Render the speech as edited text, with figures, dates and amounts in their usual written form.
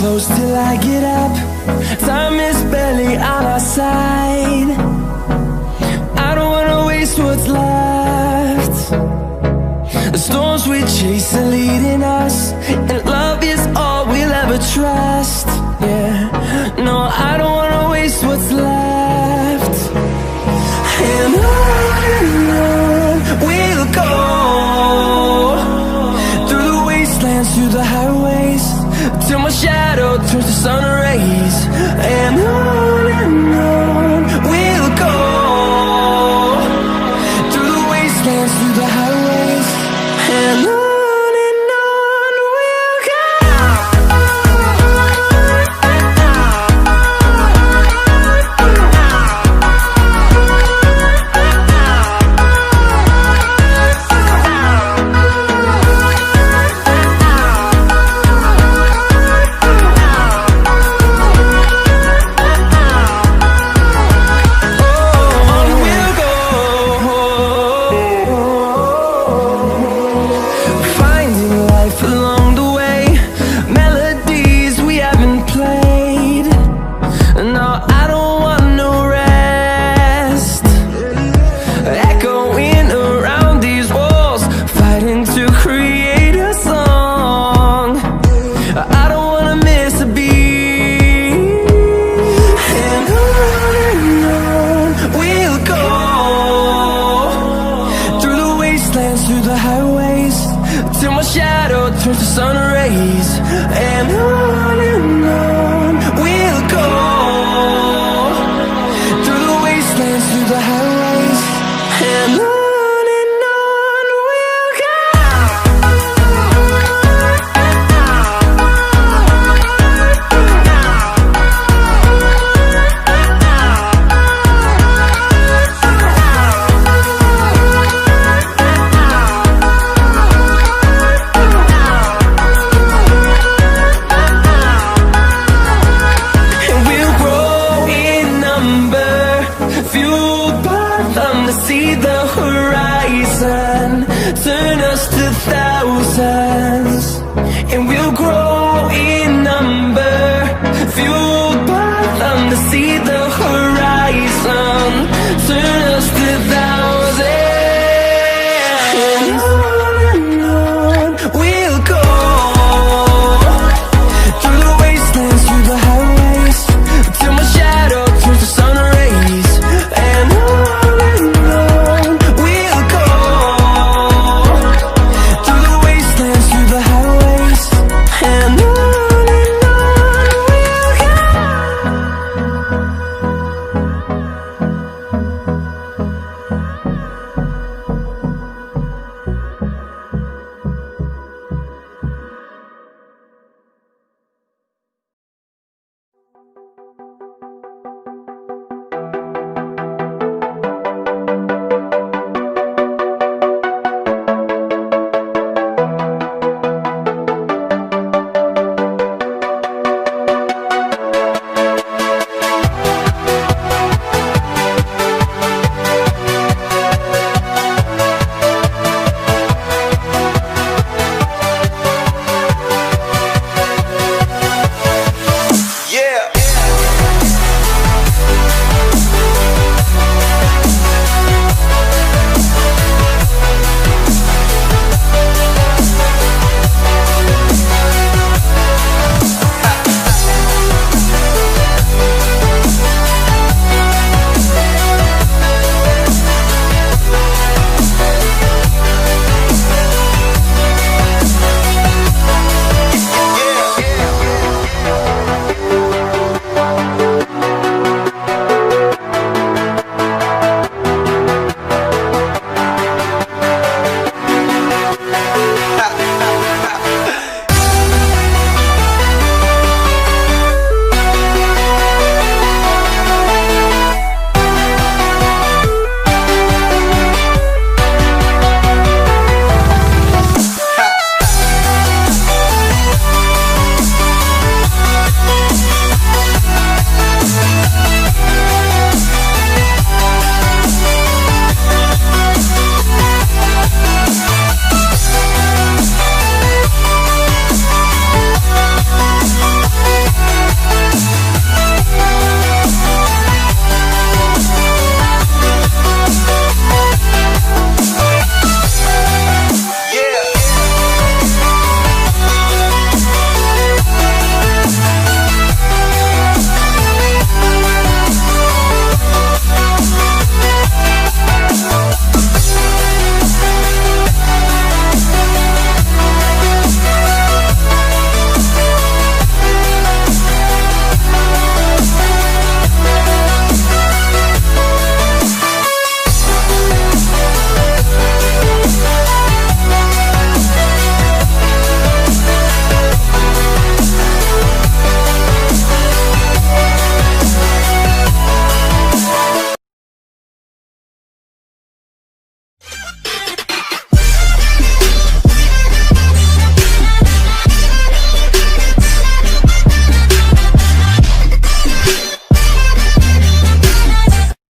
close till I get up. Time is barely on our side. I don't wanna waste what's left. The storms we chase are leading us, and love is all we'll ever trust. Yeah, no, I don't wanna waste what's left. And on we'll go, through the wastelands, through the highways, till my shadow turns to sun rays. And on we'll go, through the wastelands, through the highways, and on we'll go. Through the highways, till my shadow turns to sun rays. And on we'll go, through the wastelands, through the highways, and on we'll go. Fueled by them to see the horizon, turn us to thousands, and we'll grow in number. Fueled by them to see the horizon, turn